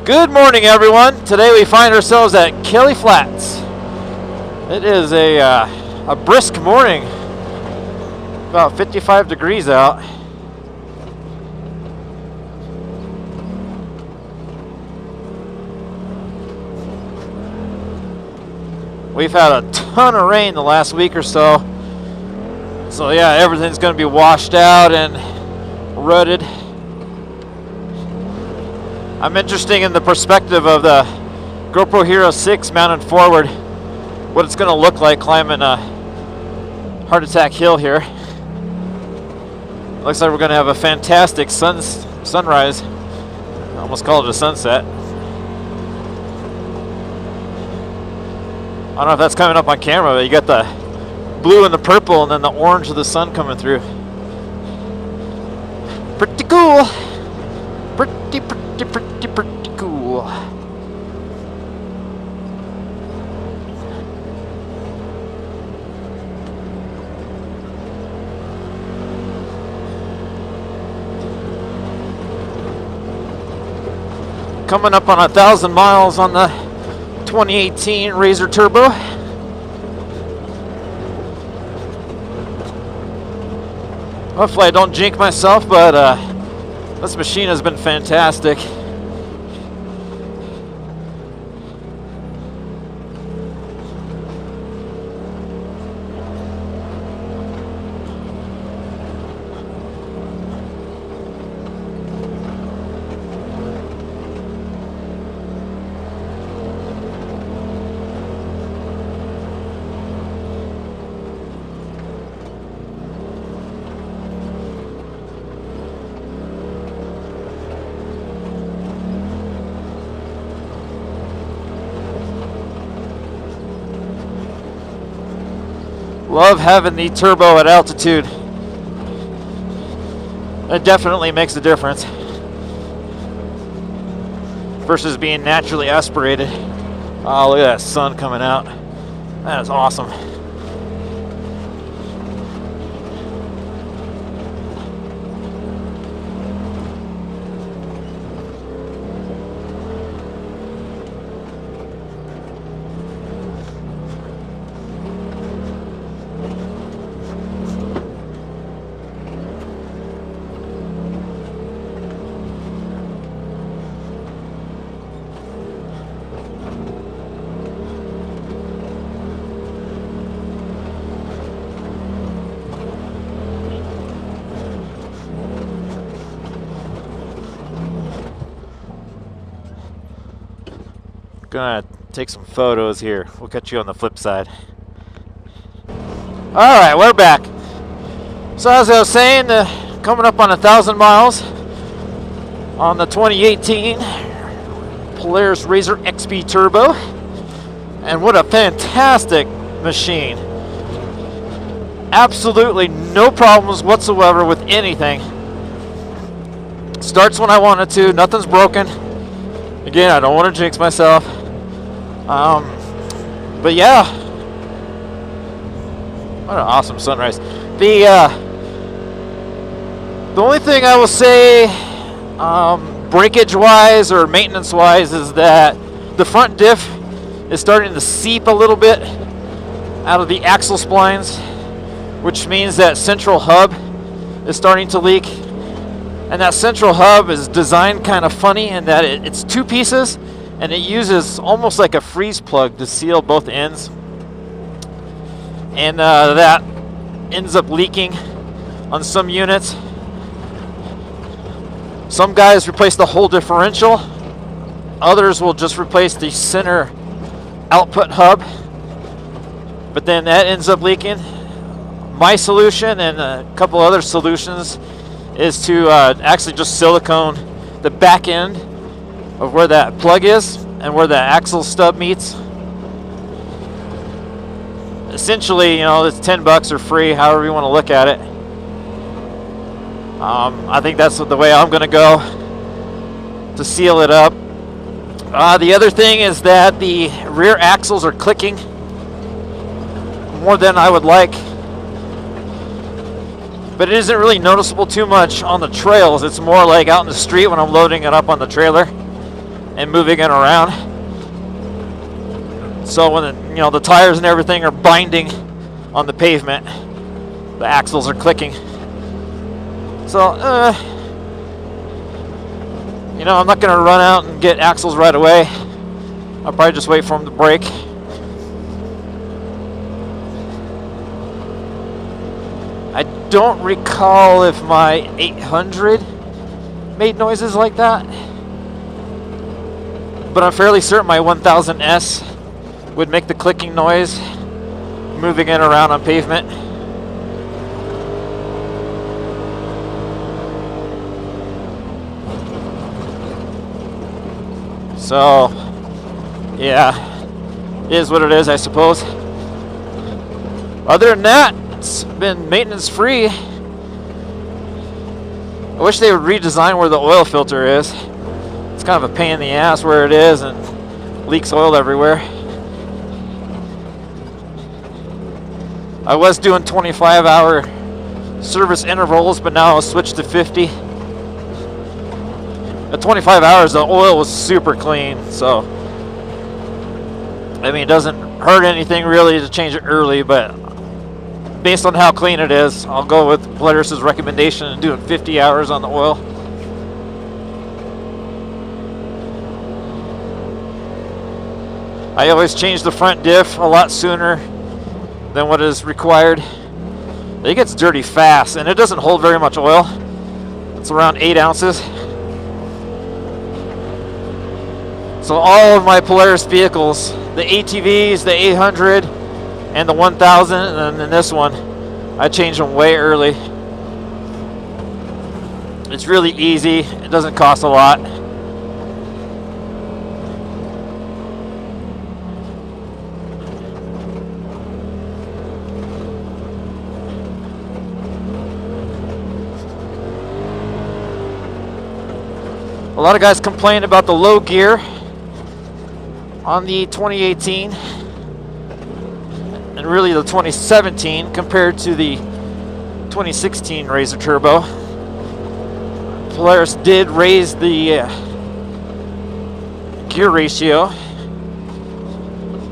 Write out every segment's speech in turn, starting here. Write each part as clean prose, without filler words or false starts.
Good morning, everyone. Today we find ourselves at Kelly Flats. It is a brisk morning, about 55 degrees out. We've had a ton of rain the last week or so. So yeah, everything's going to be washed out and rutted. I'm interested in the perspective of the GoPro Hero 6 mounted forward, what it's going to look like climbing a heart attack hill here. Looks like we're going to have a fantastic sunrise. I almost call it a sunset. I don't know if that's coming up on camera, but you got the blue and the purple and then the orange of the sun coming through. Pretty cool. Pretty cool. Coming up on 1,000 miles on the 2018 RZR Turbo. Hopefully I don't jinx myself, but this machine has been fantastic. Love having the turbo at altitude. It definitely makes a difference versus being naturally aspirated. Oh, look at that sun coming out. That is awesome. Gonna take some photos here. We'll catch you on the flip side. Alright, we're back. So as I was saying, coming up on 1,000 miles on the 2018 Polaris RZR XP Turbo. And what a fantastic machine. Absolutely no problems whatsoever with anything. Starts when I want it to, nothing's broken. Again, I don't want to jinx myself. But yeah, what an awesome sunrise. The only thing I will say, breakage-wise or maintenance-wise, is that the front diff is starting to seep a little bit out of the axle splines, which means that central hub is starting to leak. And that central hub is designed kind of funny in that it's two pieces, and it uses almost like a freeze plug to seal both ends. And that ends up leaking on some units. Some guys replace the whole differential. Others will just replace the center output hub. But then that ends up leaking. My solution and a couple other solutions is to actually just silicone the back end of where that plug is and where the axle stub meets. Essentially, you know, it's $10 or free, however you want to look at it. I think that's the way I'm going to go to seal it up. The other thing is that the rear axles are clicking more than I would like. But it isn't really noticeable too much on the trails. It's more like out in the street when I'm loading it up on the trailer. and moving it around. So when the tires and everything are binding on the pavement, the axles are clicking. So I'm not gonna run out and get axles right away. I'll probably just wait for them to break. I don't recall if my 800 made noises like that, but I'm fairly certain my 1000S would make the clicking noise moving it around on pavement. So yeah, it is what it is, I suppose. Other than that, it's been maintenance free. I wish they would redesign where the oil filter is. It's kind of a pain in the ass where it is and leaks oil everywhere. I was doing 25-hour service intervals, but now I'll switch to 50. At 25 hours, the oil was super clean, so I mean, it doesn't hurt anything really to change it early, but based on how clean it is, I'll go with Polaris's recommendation and do it 50 hours on the oil. I always change the front diff a lot sooner than what is required. It gets dirty fast, and it doesn't hold very much oil. It's around 8 ounces. So all of my Polaris vehicles, the ATVs, the 800, and the 1000, and then this one, I change them way early. It's really easy. It doesn't cost a lot. A lot of guys complain about the low gear on the 2018 and really the 2017 compared to the 2016 RZR Turbo. Polaris did raise the gear ratio,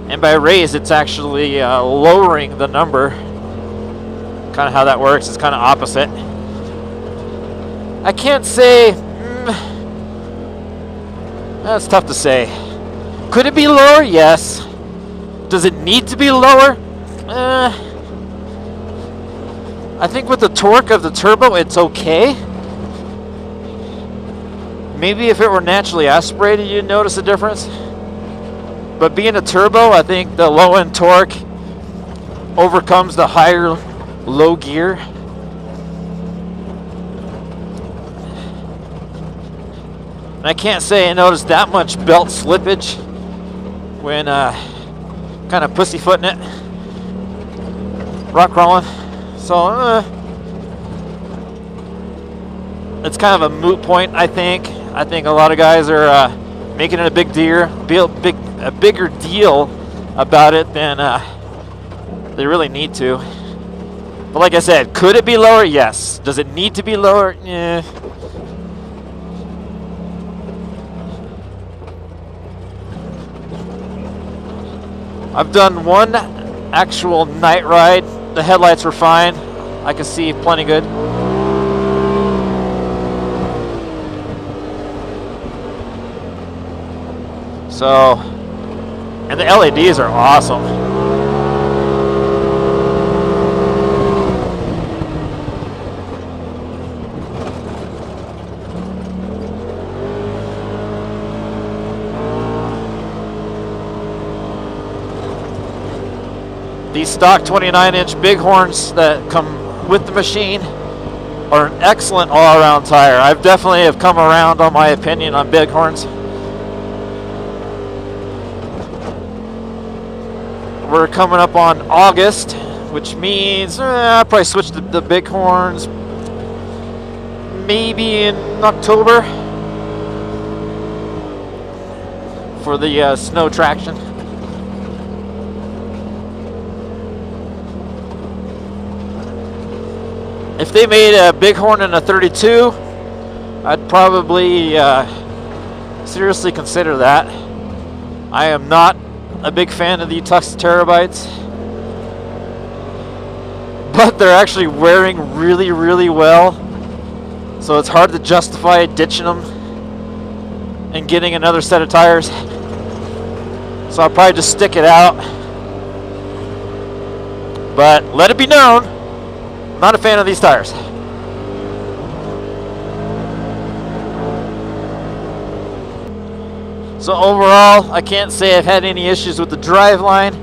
and by raise it's actually lowering the number. Kind of how that works, it's kind of opposite. I can't say, that's tough to say. Could it be lower? Yes. Does it need to be lower? I think with the torque of the turbo, it's okay. Maybe if it were naturally aspirated, you'd notice a difference. But being a turbo, I think the low-end torque overcomes the higher low gear. And I can't say I noticed that much belt slippage when kind of pussyfooting it, rock crawling. So it's kind of a moot point, I think. I think a lot of guys are making it a bigger deal about it than they really need to. But like I said, could it be lower? Yes. Does it need to be lower? Yeah. I've done one actual night ride. The headlights were fine. I could see plenty good. So, and the LEDs are awesome. These stock 29-inch bighorns that come with the machine are an excellent all-around tire. I've definitely have come around on my opinion on bighorns. We're coming up on August, which means I'll probably switch to the bighorns maybe in October for the snow traction. If they made a bighorn in a 32, I'd probably seriously consider that. I am not a big fan of the Tusk Terrabites, but they're actually wearing really, really well, so it's hard to justify ditching them and getting another set of tires. So I'll probably just stick it out. But let it be known, I'm not a fan of these tires. So overall, I can't say I've had any issues with the driveline.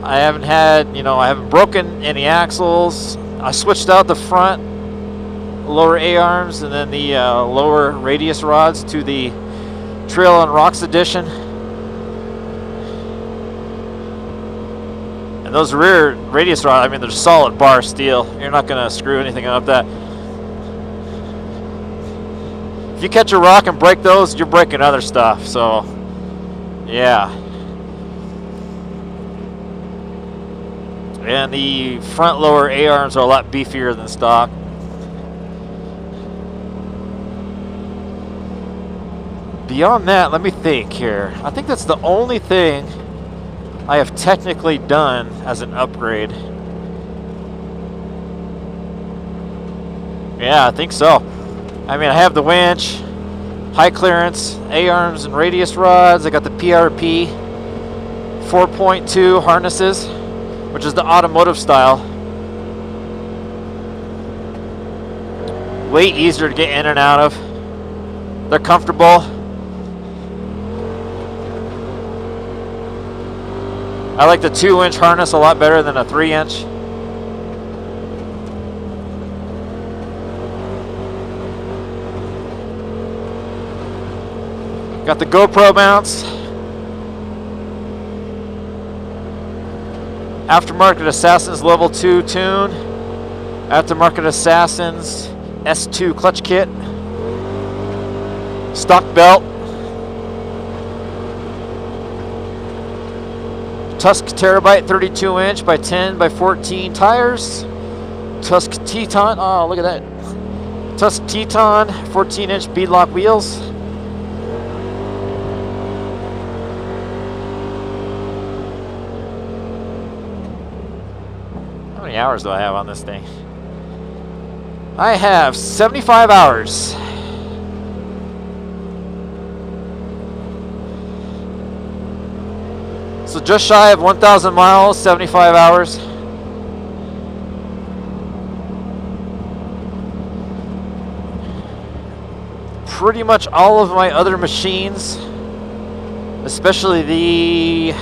I haven't had, I haven't broken any axles. I switched out the front lower A-arms and then the lower radius rods to the Trail on Rocks edition. And those rear radius rods, I mean, they're solid bar steel. You're not going to screw anything up that. If you catch a rock and break those, you're breaking other stuff. So, yeah. And the front lower A-arms are a lot beefier than stock. Beyond that, let me think here. I think that's the only thing I have technically done as an upgrade. Yeah, I think so. I mean, I have the winch, high clearance, A-arms and radius rods. I got the PRP 4.2 harnesses, which is the automotive style. Way easier to get in and out of. They're comfortable. I like the 2-inch harness a lot better than a 3-inch. Got the GoPro mounts. Aftermarket Assassins Level 2 tune. Aftermarket Assassins S2 clutch kit. Stock belt. Tusk Terabite 32-inch by 10 by 14 tires. Tusk Teton. Oh, look at that. Tusk Teton 14-inch beadlock wheels. How many hours do I have on this thing? I have 75 hours. So just shy of 1,000 miles, 75 hours. Pretty much all of my other machines, especially the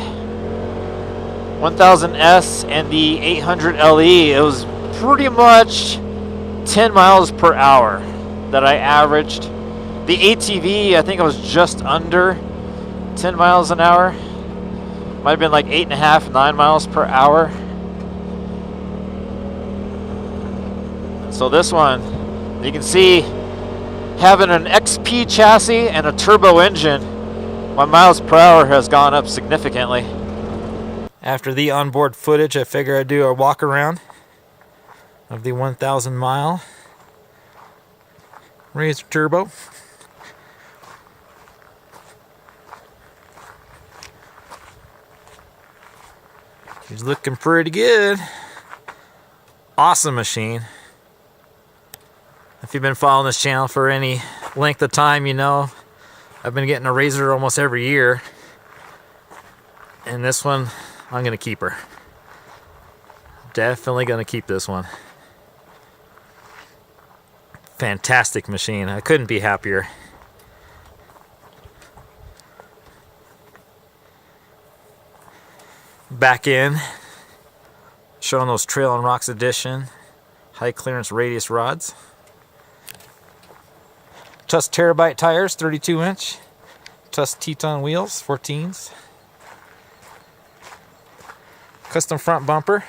1000S and the 800 LE, it was pretty much 10 miles per hour that I averaged. The ATV, I think I was just under 10 miles an hour. Might have been like 8.5, 9 miles per hour. So this one, you can see, having an XP chassis and a turbo engine, my miles per hour has gone up significantly. After the onboard footage, I figure I'd do a walk around of the 1,000 mile RZR Turbo. He's looking pretty good. Awesome machine. If you've been following this channel for any length of time, you know I've been getting a RZR almost every year. And this one, I'm going to keep her. Definitely going to keep this one. Fantastic machine. I couldn't be happier. Back in, showing those Trail on Rocks edition high clearance radius rods. Tusk Terabite tires, 32-inch. Tusk Teton wheels, 14s. Custom front bumper.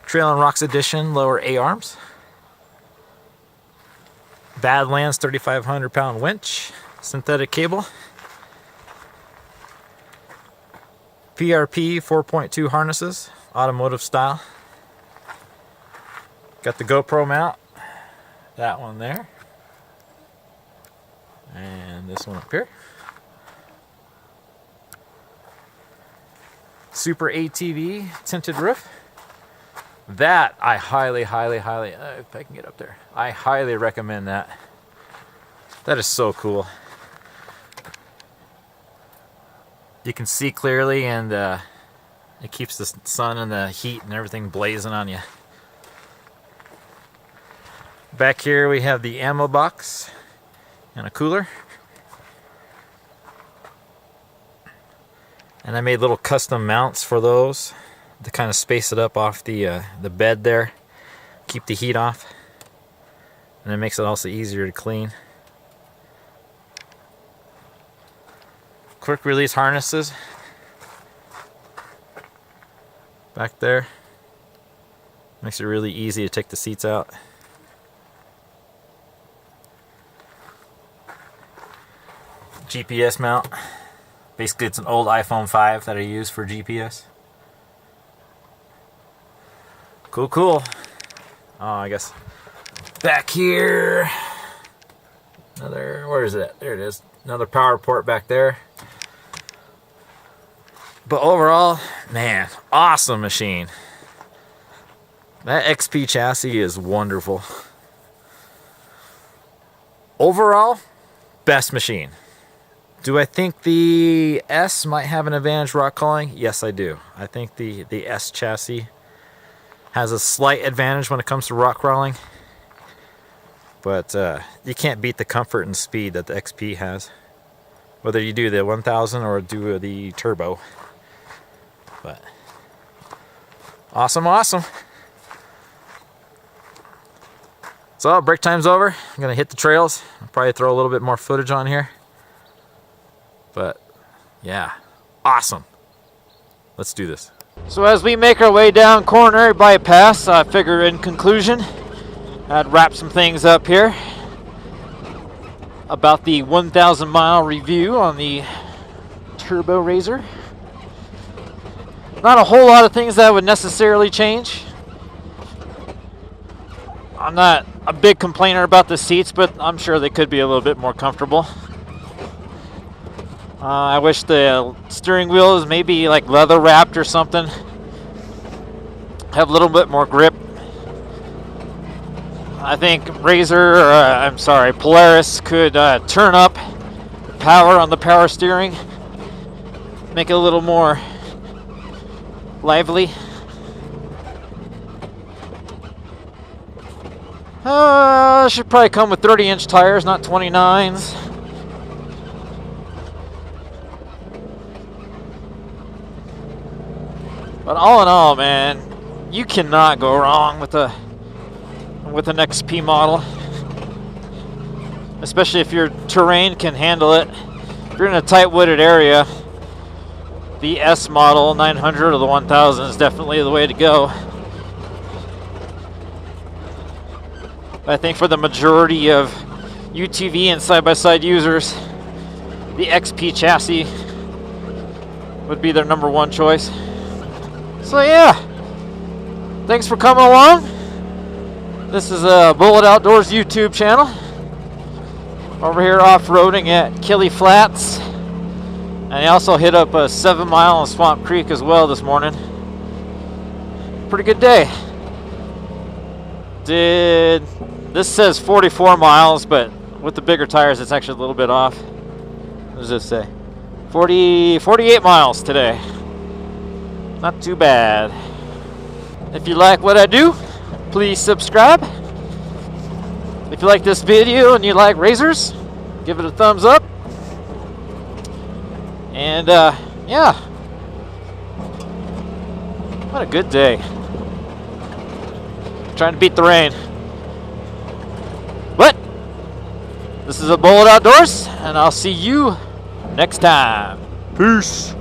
Trail on Rocks edition lower A-arms. Badlands 3,500 pound winch. Synthetic cable. PRP 4.2 harnesses, automotive style. Got the GoPro mount, that one there. And this one up here. SuperATV tinted roof. That I highly, if I can get up there, I highly recommend that. That is so cool. You can see clearly, and it keeps the sun and the heat and everything blazing on you. Back here we have the ammo box and a cooler. And I made little custom mounts for those to kind of space it up off the bed there, keep the heat off, and it makes it also easier to clean. Quick release harnesses back there. Makes it really easy to take the seats out. GPS mount. Basically, it's an old iPhone 5 that I use for GPS. Cool, cool. Oh, I guess back here. Where is it? There it is. Another power port back there. But overall, man, awesome machine. That XP chassis is wonderful. Overall, best machine. Do I think the S might have an advantage rock crawling? Yes, I do. I think the S chassis has a slight advantage when it comes to rock crawling. But you can't beat the comfort and speed that the XP has. Whether you do the 1000 or do the turbo. But awesome, awesome. So break time's over. I'm gonna hit the trails. I'll probably throw a little bit more footage on here. But yeah, awesome. Let's do this. So as we make our way down Coronary Bypass, I figure in conclusion, I'd wrap some things up here about the 1,000 mile review on the Turbo RZR. Not a whole lot of things that would necessarily change. I'm not a big complainer about the seats, but I'm sure they could be a little bit more comfortable. I wish the steering wheel is maybe like leather wrapped or something. Have a little bit more grip. I think Polaris could turn up power on the power steering, make it a little more lively. Should probably come with 30-inch tires, not 29s. But all in all, man, you cannot go wrong with an XP model. Especially if your terrain can handle it. If you're in a tight wooded area, the S model 900 or the 1000 is definitely the way to go. I think for the majority of UTV and side-by-side users, the XP chassis would be their #1 choice. So yeah, thanks for coming along. This is a Bullet Outdoors YouTube channel. Over here off-roading at Killy Flats. And I also hit up a 7 mile on Swamp Creek as well this morning. Pretty good day. This says 44 miles, but with the bigger tires, it's actually a little bit off. What does this say? 48 miles today. Not too bad. If you like what I do, please subscribe. If you like this video and you like RZRs, give it a thumbs up. And yeah, what a good day. Trying to beat the rain. But this is a Bullet Outdoors, and I'll see you next time. Peace.